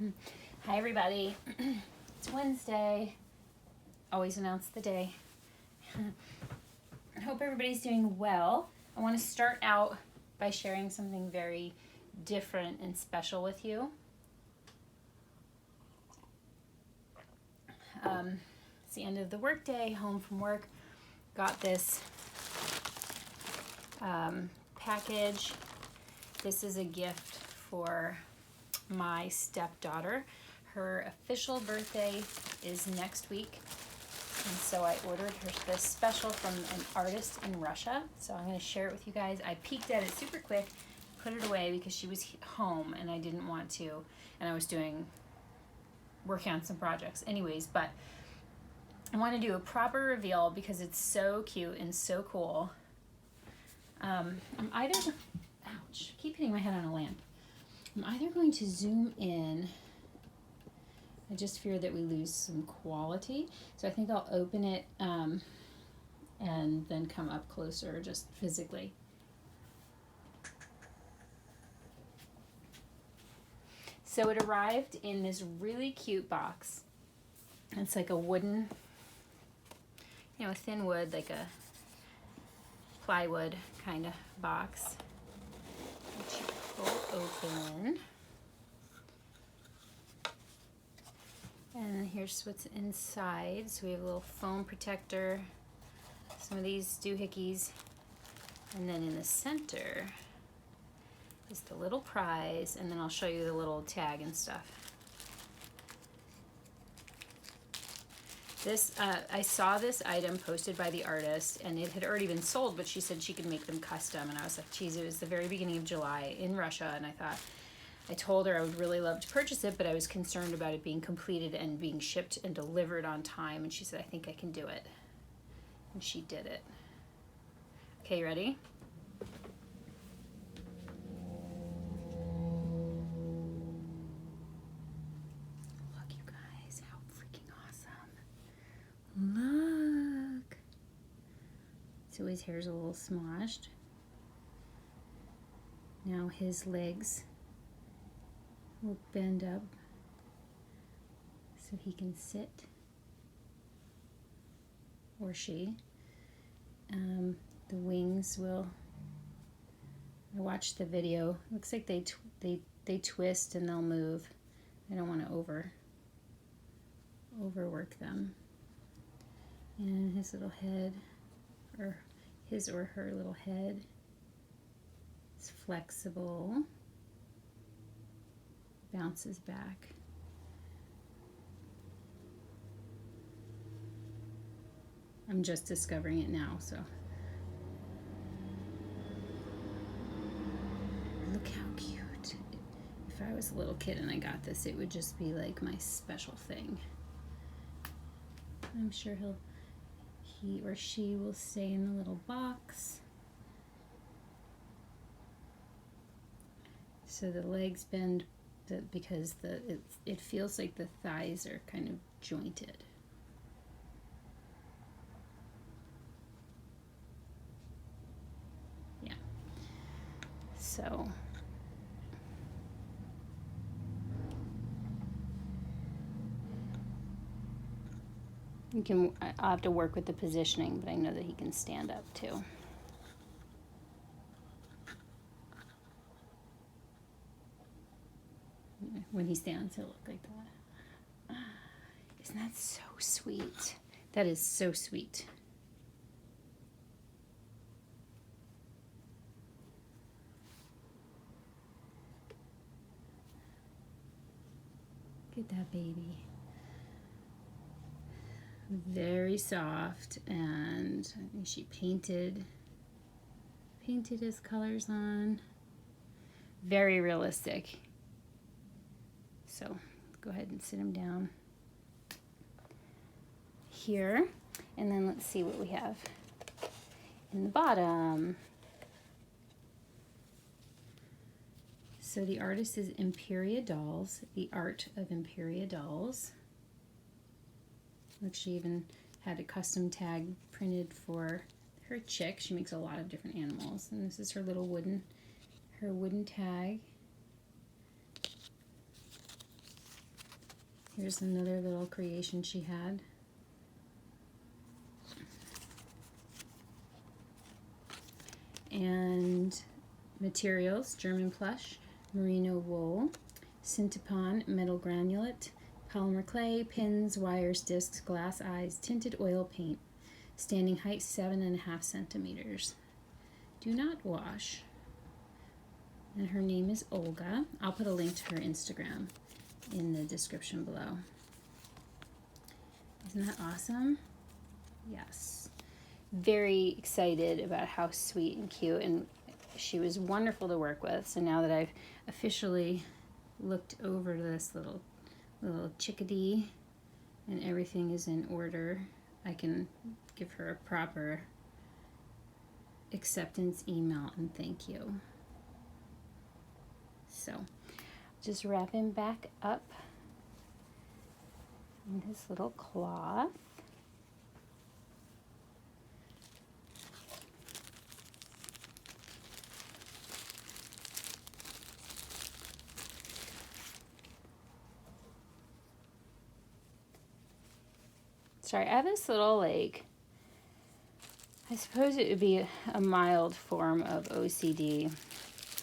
Hi everybody. It's Wednesday. Always announce the day. I hope everybody's doing well. I want to start out by sharing something very different and special with you. It's the end of the workday, home from work. Got this package. This is a gift for my stepdaughter. Her official birthday is next week, and so I ordered her this special from an artist in Russia. So I'm going to share it with you guys. I peeked at it super quick, put it away because she was home and I didn't want to, and I was working on some projects anyways, but I want to do a proper reveal because it's so cute and so cool. I'm either, ouch, I keep hitting my head on a lamp. I'm either going to zoom in. I just fear that we lose some quality. So I think I'll open it and then come up closer just physically. So it arrived in this really cute box. It's like a wooden, a thin wood, like a plywood kind of box. Which you pull open. And here's what's inside. So we have a little foam protector, some of these doohickeys, and then in the center is the little prize, and then I'll show you the little tag and stuff. This, I saw this item posted by the artist, and it had already been sold, but she said she could make them custom, and I was like, geez, it was the very beginning of July in Russia, and I told her I would really love to purchase it, but I was concerned about it being completed and being shipped and delivered on time, and she said, I think I can do it, and she did it. Okay, you ready? Look. So his hair's a little smoshed. Now his legs will bend up so he can sit, or she. The wings will, I watched the video, looks like they twist and they'll move. I don't want to overwork them. And his little head, or his or her little head, is flexible, bounces back. I'm just discovering it now, so. Look how cute. If I was a little kid and I got this, it would just be like my special thing. I'm sure he or she will stay in the little box. So the legs bend because it feels like the thighs are kind of jointed. Yeah. So I'll have to work with the positioning, but I know that he can stand up too. When he stands, he'll look like that. Isn't that so sweet? That is so sweet. Look at that baby. Very soft, and I think she painted his colors on. Very realistic. So go ahead and sit him down here, and then let's see what we have in the bottom. So the artist is Imperia Dolls, the art of Imperia Dolls. Look, she even had a custom tag printed for her chick. She makes a lot of different animals, and this is her little wooden tag. Here's another little creation she had. And materials, German plush, merino wool, Syntepon metal granulate, polymer clay, pins, wires, discs, glass eyes, tinted oil paint. Standing height 7.5 centimeters. Do not wash. And her name is Olga. I'll put a link to her Instagram in the description below. Isn't that awesome? Yes. Very excited about how sweet and cute, and she was wonderful to work with. So now that I've officially looked over this little chickadee and everything is in order, I can give her a proper acceptance email and thank you. So just wrap him back up in his little cloth. Sorry, I have this little, like, I suppose it would be a mild form of OCD,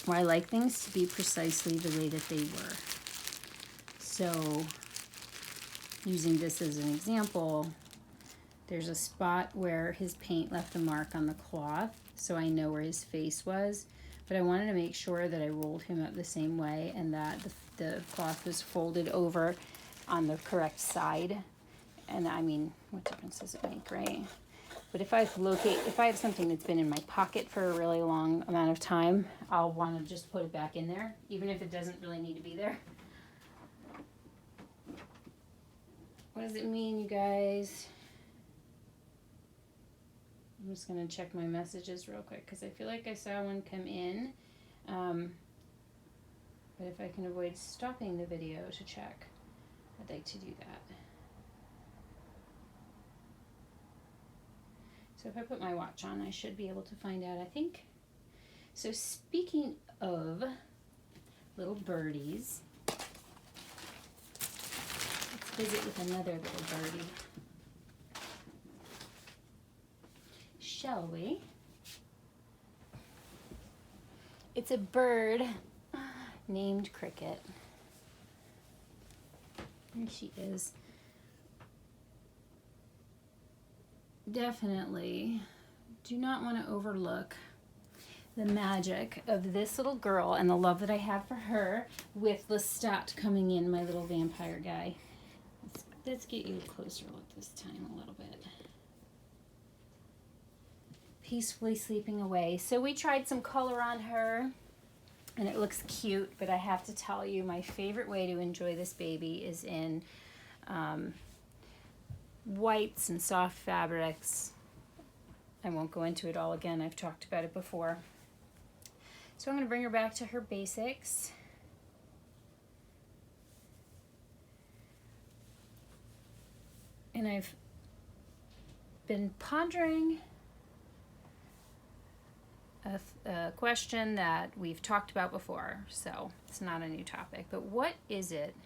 where I like things to be precisely the way that they were. So, using this as an example, there's a spot where his paint left a mark on the cloth, so I know where his face was, but I wanted to make sure that I rolled him up the same way and that the cloth was folded over on the correct side. And I mean, what difference does it make, right? But if I have something that's been in my pocket for a really long amount of time, I'll want to just put it back in there, even if it doesn't really need to be there. What does it mean, you guys? I'm just going to check my messages real quick because I feel like I saw one come in. But if I can avoid stopping the video to check, I'd like to do that. So if I put my watch on, I should be able to find out, I think. So speaking of little birdies, let's visit with another little birdie. Shall we? It's a bird named Cricket. There she is. Definitely do not want to overlook the magic of this little girl and the love that I have for her with Lestat coming in, my little vampire guy. Let's get you a closer look this time a little bit. Peacefully sleeping away. So we tried some color on her and it looks cute, but I have to tell you, my favorite way to enjoy this baby is in whites and soft fabrics. I won't go into it all again. I've talked about it before. So I'm going to bring her back to her basics. And I've been pondering a question that we've talked about before, so it's not a new topic. But what is it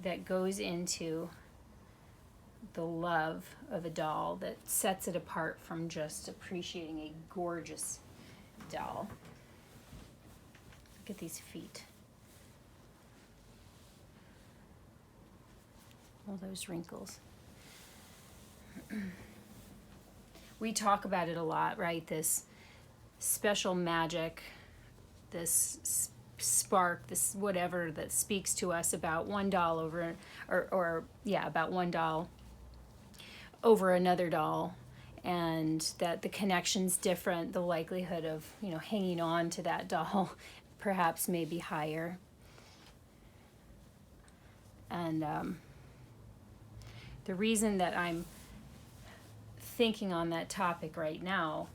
that goes into the love of a doll that sets it apart from just appreciating a gorgeous doll? Look at these feet. All those wrinkles. We talk about it a lot, right? This special magic, this spark, this whatever that speaks to us about one doll over, about one doll over another doll, and that the connection's different, the likelihood of, hanging on to that doll perhaps may be higher. And the reason that I'm thinking on that topic right now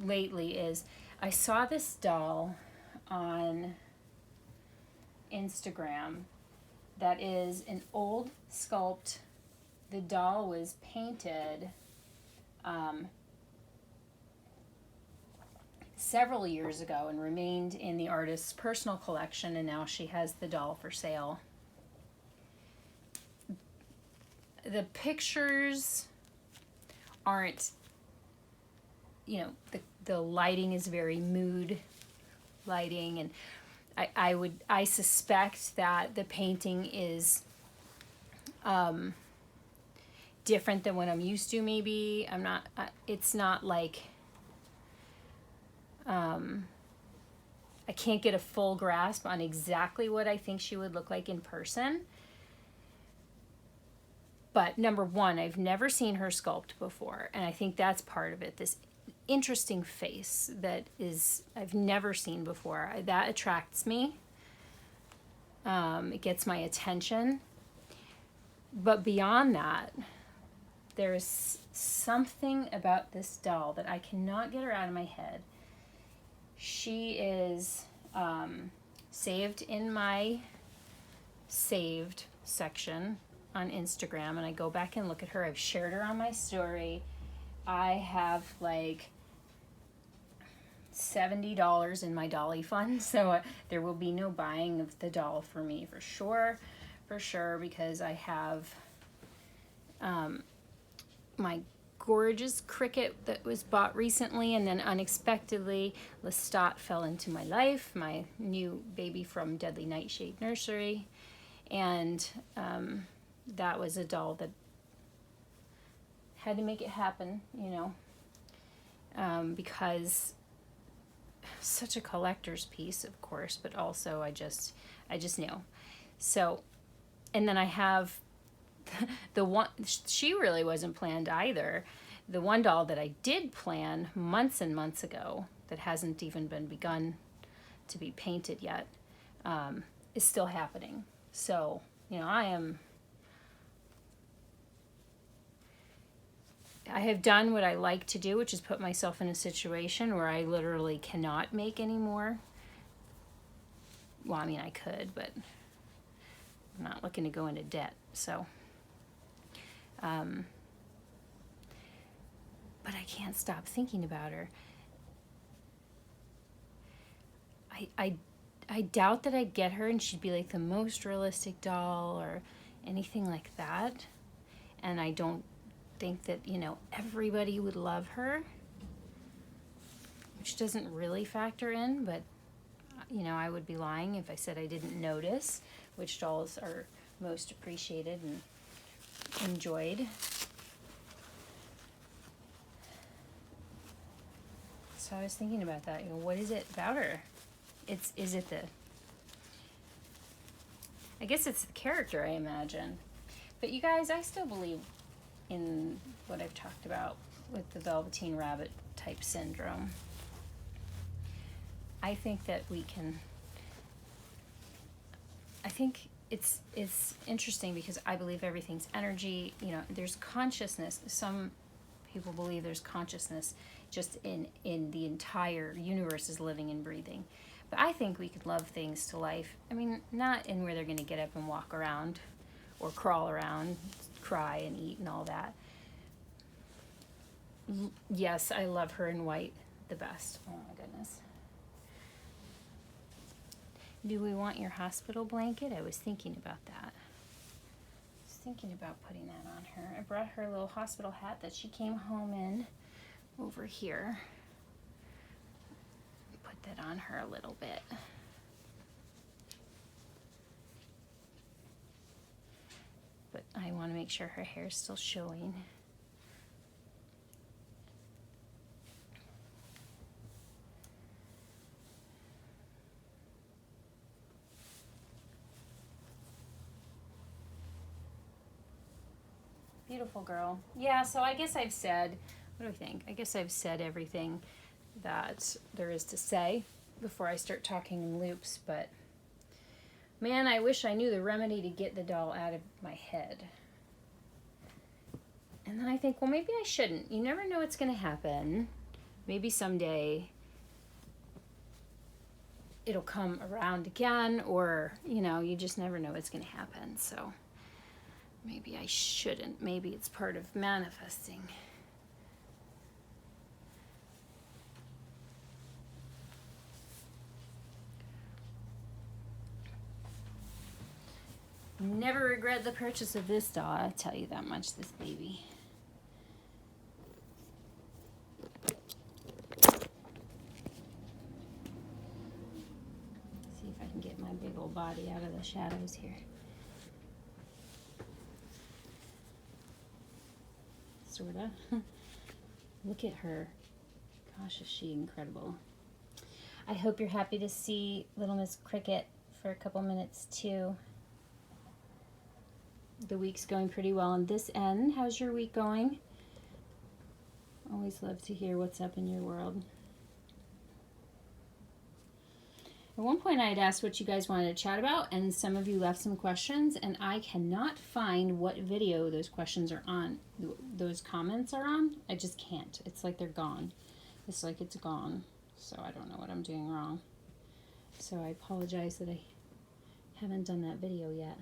lately is I saw this doll on Instagram that is an old sculpt. The doll was painted several years ago and remained in the artist's personal collection, and now she has the doll for sale. the pictures aren't, you know, the lighting is very mood lighting, and I suspect that the painting is different than what I'm used to. Maybe I'm not, it's not like, I can't get a full grasp on exactly what I think she would look like in person. But number one, I've never seen her sculpt before, and I think that's part of it. This interesting face that is I've never seen before. That attracts me. It gets my attention. But beyond that, there's something about this doll that I cannot get her out of my head. She is saved in my saved section on Instagram, and I go back and look at her. I've shared her on my story. I have like $70 in my dolly fund, so there will be no buying of the doll for me for sure, because I have my gorgeous cricket that was bought recently, and then unexpectedly Lestat fell into my life, my new baby from Deadly Nightshade Nursery, and that was a doll that had to make it happen, you know, because such a collector's piece, of course, but also I just knew. So, and then I have the one, she really wasn't planned either. The one doll that I did plan months and months ago that hasn't even been begun to be painted yet is still happening. So, you know, I have done what I like to do, which is put myself in a situation where I literally cannot make any more. Well, I mean, I could, but I'm not looking to go into debt, so. But I can't stop thinking about her. I doubt that I'd get her and she'd be like the most realistic doll or anything like that. And I don't think that, you know, everybody would love her, which doesn't really factor in, but, you know, I would be lying if I said I didn't notice which dolls are most appreciated and enjoyed. So I was thinking about that, you know, what is it about her? I guess it's the character, I imagine. But you guys, I still believe in what I've talked about with the Velveteen Rabbit type syndrome. I think that we can, I think it's interesting because I believe everything's energy, you know, there's consciousness. Some people believe there's consciousness just in the entire universe is living and breathing. But I think we could love things to life. I mean, not in where they're going to get up and walk around or crawl around, cry and eat and all that. Yes, I love her in white the best. Oh my goodness. Do we want your hospital blanket? I was thinking about that. I was thinking about putting that on her. I brought her a little hospital hat that she came home in over here. Put that on her a little bit. But I want to make sure her hair's still showing. Beautiful girl. Yeah, so I guess I've said, what do I think? I guess I've said everything that there is to say before I start talking in loops, but man, I wish I knew the remedy to get the doll out of my head. And then I think, well, maybe I shouldn't. You never know what's going to happen. Maybe someday it'll come around again, or, you know, you just never know what's going to happen. So maybe I shouldn't. Maybe it's part of manifesting. Never regret the purchase of this doll, I'll tell you that much, this baby. See if I can get my big old body out of the shadows here. Sorta. Look at her. Gosh, is she incredible. I hope you're happy to see Little Miss Cricket for a couple minutes too. The week's going pretty well on this end. How's your week going? Always love to hear what's up in your world. At one point I had asked what you guys wanted to chat about, and some of you left some questions, and I cannot find what video those questions are on, those comments are on. I just can't. It's like they're gone. It's like it's gone. So I don't know what I'm doing wrong. So I apologize that I haven't done that video yet.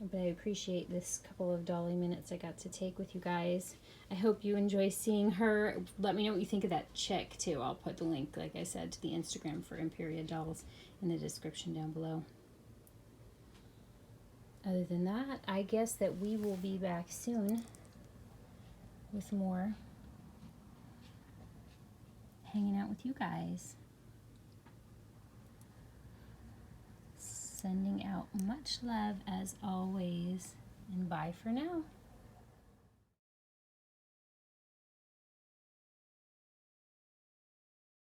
But I appreciate this couple of dolly minutes I got to take with you guys. I hope you enjoy seeing her. Let me know what you think of that chick too. I'll put the link, like I said, to the Instagram for Imperia Dolls in the description down below. Other than that, I guess that we will be back soon with more hanging out with you guys. Sending out much love as always, and bye for now.